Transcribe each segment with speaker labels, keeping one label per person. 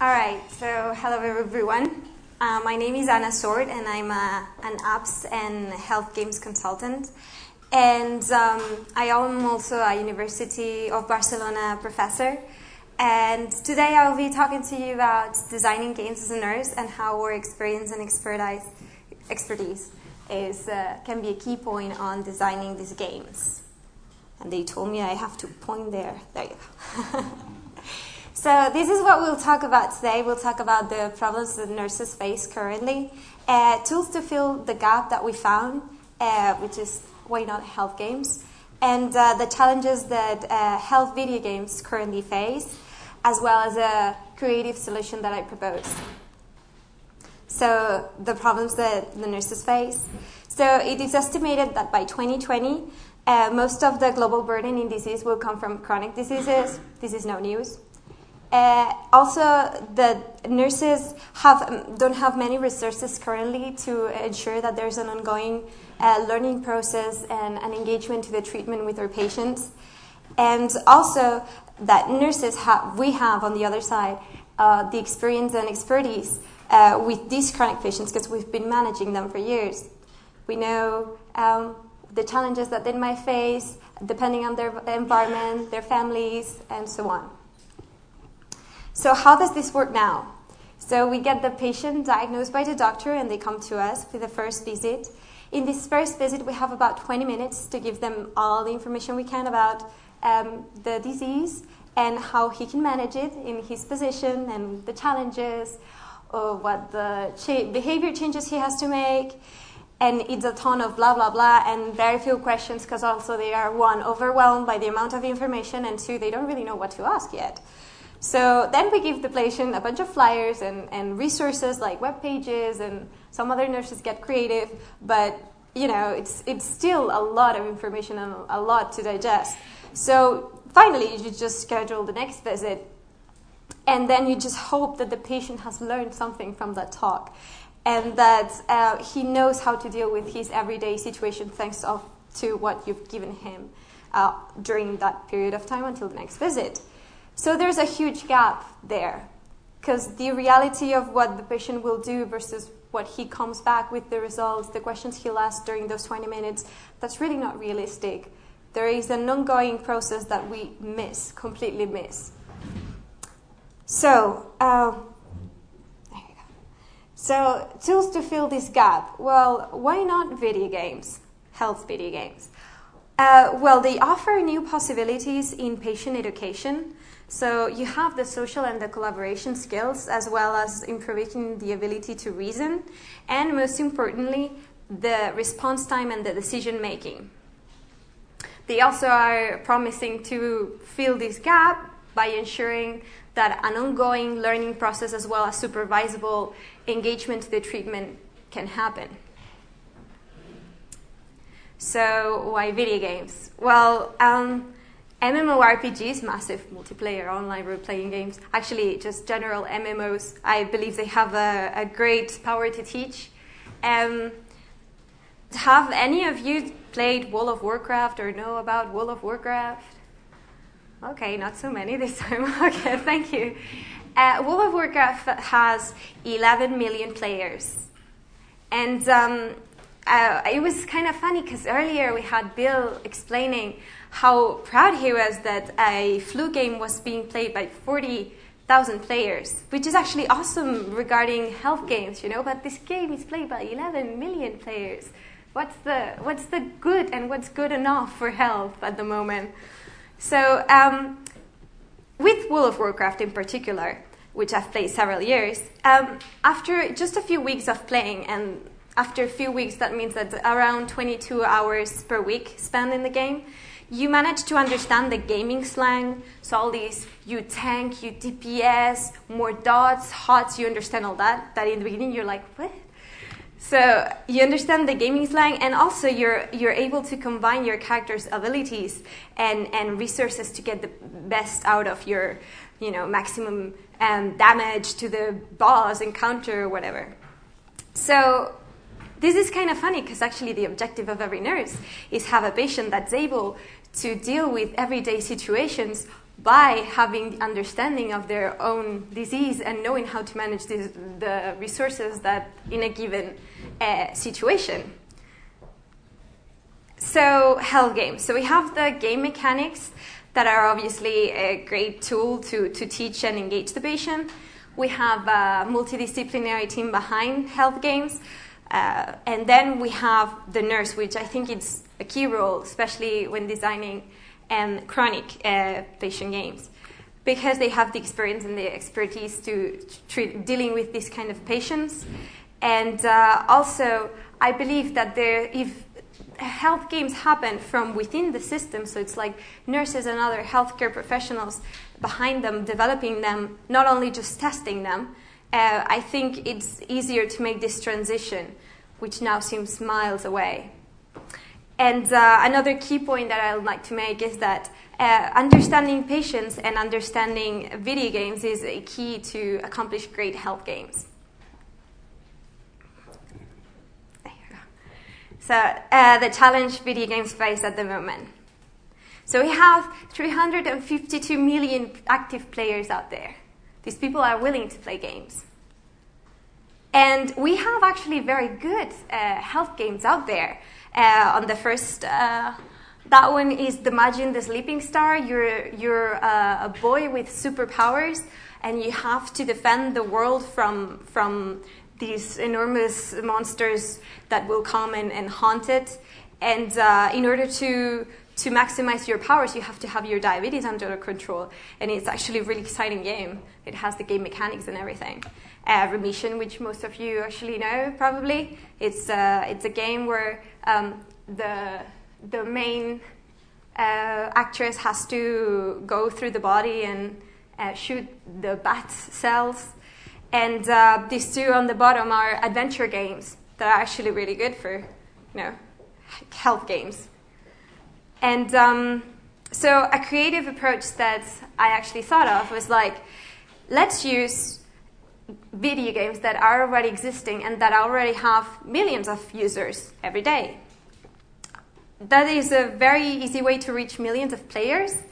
Speaker 1: All right, so hello everyone. My name is Anna Sort, and I'm an apps and health games consultant. And I am also a University of Barcelona professor. And today I'll be talking to you about designing games as a nurse and how our experience and expertise can be a key point on designing these games. And they told me I have to point there. There you go. So this is what we'll talk about today. We'll talk about the problems that nurses face currently, tools to fill the gap that we found, which is why not health games, and the challenges that health video games currently face, as well as a creative solution that I propose. So the problems that the nurses face. So it is estimated that by 2020, most of the global burden in disease will come from chronic diseases. This is no news. Also, the nurses don't have many resources currently to ensure that there's an ongoing learning process and an engagement to the treatment with our patients. And also, that nurses we have on the other side the experience and expertise with these chronic patients because we've been managing them for years. We know the challenges that they might face depending on their environment, their families, and so on. So how does this work now? So we get the patient diagnosed by the doctor and they come to us for the first visit. In this first visit, we have about 20 minutes to give them all the information we can about the disease and how he can manage it in his position and the challenges, or what the behavior changes he has to make. And it's a ton of blah, blah, blah, and very few questions because also they are, one, overwhelmed by the amount of information, and two, they don't really know what to ask yet. So then we give the patient a bunch of flyers and resources like web pages, and some other nurses get creative, but you know it's still a lot of information and a lot to digest. So finally, you just schedule the next visit, and then you just hope that the patient has learned something from that talk, and that he knows how to deal with his everyday situation thanks to what you've given him during that period of time until the next visit. So there's a huge gap there, because the reality of what the patient will do versus what he comes back with the results, the questions he'll ask during those 20 minutes, that's really not realistic. There is an ongoing process that we completely miss. So, there you go. So, tools to fill this gap. Well, why not video games, health video games? Well, they offer new possibilities in patient education. So you have the social and the collaboration skills, as well as improving the ability to reason, and most importantly, the response time and the decision making. They also are promising to fill this gap by ensuring that an ongoing learning process, as well as supervisable engagement to the treatment, can happen. So why video games? Well, MMORPGs, massive multiplayer online role-playing games, actually just general MMOs, I believe they have a great power to teach. Have any of you played World of Warcraft or know about World of Warcraft? Okay, not so many this time. Okay, thank you. World of Warcraft has 11 million players. And it was kind of funny because earlier we had Bill explaining how proud he was that a flu game was being played by 40,000 players, which is actually awesome regarding health games, you know, but this game is played by 11 million players. What's the good and what's good enough for health at the moment? So with World of Warcraft in particular, which I've played several years, after just a few weeks of playing, and after a few weeks, that means that around 22 hours per week spent in the game, you manage to understand the gaming slang. So all these, you tank, you DPS, more dots, HOTS, you understand all that. That in the beginning you're like, what? So you understand the gaming slang, and also you're able to combine your character's abilities and resources to get the best out of your, maximum damage to the boss, encounter, or whatever. So this is kind of funny because actually the objective of every nurse is have a patient that's able to deal with everyday situations by having understanding of their own disease and knowing how to manage the resources that in a given situation. So health games. So we have the game mechanics that are obviously a great tool to teach and engage the patient. We have a multidisciplinary team behind health games. And then we have the nurse, which I think it's a key role, especially when designing chronic patient games, because they have the experience and the expertise to dealing with this kind of patients. And also, I believe that if health games happen from within the system, so it's like nurses and other healthcare professionals behind them, developing them, not only just testing them, I think it's easier to make this transition, which now seems miles away. And another key point that I would like to make is that understanding patients and understanding video games is a key to accomplish great health games. There you go. So the challenge video games face at the moment. So we have 352 million active players out there. These people are willing to play games. And we have actually very good health games out there. On the first, that one is Imagine the Sleeping Star. You're a boy with superpowers, and you have to defend the world from these enormous monsters that will come and haunt it. And in order to maximize your powers, you have to have your diabetes under control. And it's actually a really exciting game. It has the game mechanics and everything. Remission, which most of you actually know, probably. It's a game where the main actress has to go through the body and shoot the bat cells. And these two on the bottom are adventure games that are actually really good for, health games. And so a creative approach that I actually thought of was like, let's use video games that are already existing and that already have millions of users every day. That is a very easy way to reach millions of players,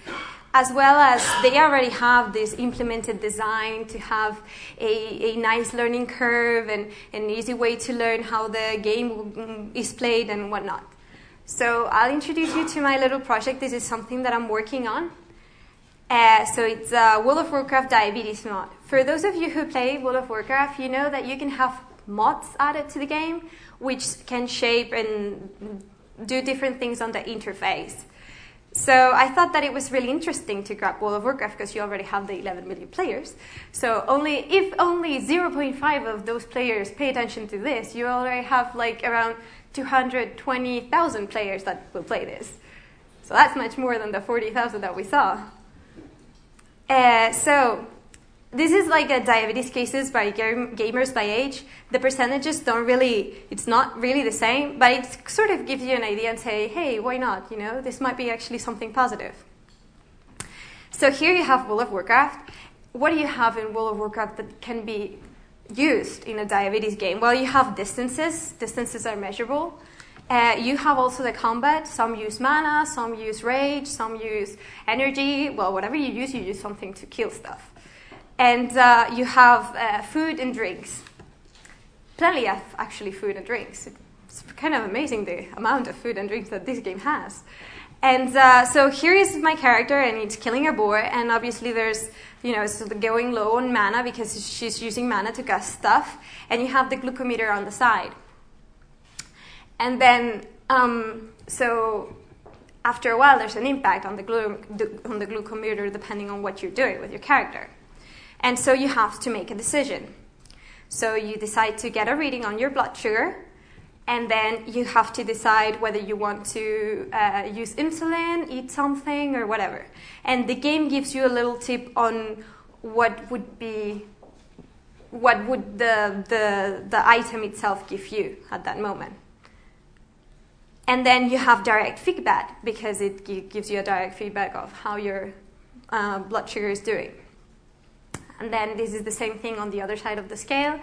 Speaker 1: as well as they already have this implemented design to have a nice learning curve and an easy way to learn how the game is played and whatnot. So I'll introduce you to my little project. This is something that I'm working on. So it's World of Warcraft Diabetes mod. For those of you who play World of Warcraft, you know that you can have mods added to the game, which can shape and do different things on the interface. So I thought that it was really interesting to grab World of Warcraft because you already have the 11 million players. So if only 0.5 of those players pay attention to this, you already have like around 220,000 players that will play this. So that's much more than the 40,000 that we saw. So this is like a diabetes cases by gamers by age. The percentages it's not really the same, but it sort of gives you an idea and say, hey, why not? This might be actually something positive. So here you have World of Warcraft. What do you have in World of Warcraft that can be used in a diabetes game? Well, you have distances. Distances are measurable. You have also the combat. Some use mana, some use rage, some use energy. Well, whatever you use something to kill stuff. And you have food and drinks. Plenty of actually food and drinks. It's kind of amazing the amount of food and drinks that this game has. And so here is my character, and it's killing a boar. And obviously there's, it's going low on mana because she's using mana to cast stuff. And you have the glucometer on the side. And then, so after a while, there's an impact on the glucometer depending on what you're doing with your character. And so you have to make a decision. So you decide to get a reading on your blood sugar, and then you have to decide whether you want to use insulin, eat something, or whatever. And the game gives you a little tip on what would the item itself give you at that moment. And then you have direct feedback, because it gives you a direct feedback of how your blood sugar is doing. And then this is the same thing on the other side of the scale.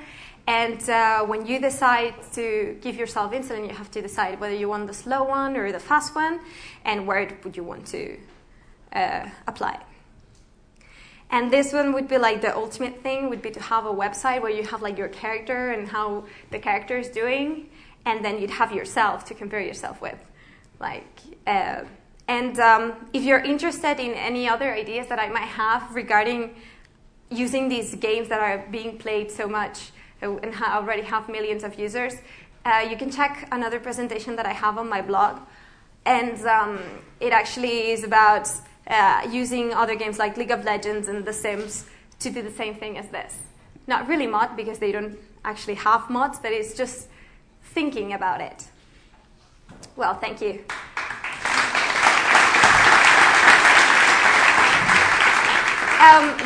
Speaker 1: And when you decide to give yourself insulin, you have to decide whether you want the slow one or the fast one, and where would you want to apply. And this one would be like the ultimate thing would be to have a website where you have like your character and how the character is doing, and then you'd have yourself to compare yourself with. If you're interested in any other ideas that I might have regarding using these games that are being played so much and already have millions of users, you can check another presentation that I have on my blog. And it actually is about using other games like League of Legends and The Sims to do the same thing as this. Not really mod, because they don't actually have mods, but it's just thinking about it. Well, thank you.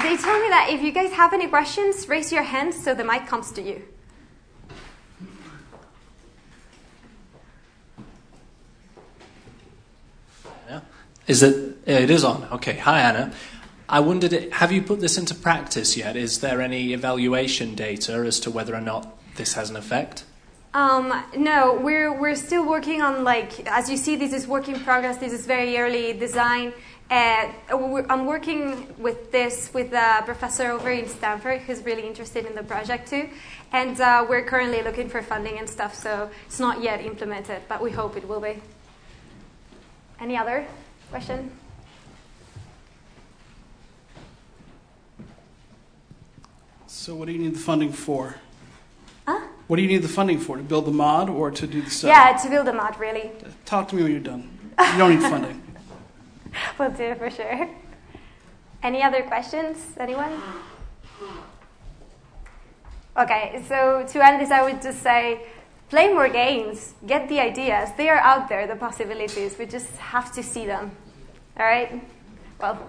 Speaker 1: They told me that if you guys have any questions, raise your hands so the mic comes to you.
Speaker 2: It is on. Okay. Hi, Anna. I wondered, have you put this into practice yet? Is there any evaluation data as to whether or not this has an effect?
Speaker 1: No, we're still working on, as you see, this is work in progress. This is very early design. I'm working with this with a professor over in Stanford who's really interested in the project too. And we're currently looking for funding and stuff, so it's not yet implemented, but we hope it will be. Any other question?
Speaker 3: So what do you need the funding for?
Speaker 1: Huh?
Speaker 3: What do you need the funding for? To build the mod or to do the stuff?
Speaker 1: Yeah, to build the mod, really.
Speaker 3: Talk to me when you're done. You don't need funding.
Speaker 1: We'll do it for sure. Any other questions? Anyone? Okay, so to end this, I would just say, play more games. Get the ideas. They are out there, the possibilities. We just have to see them. All right? Well.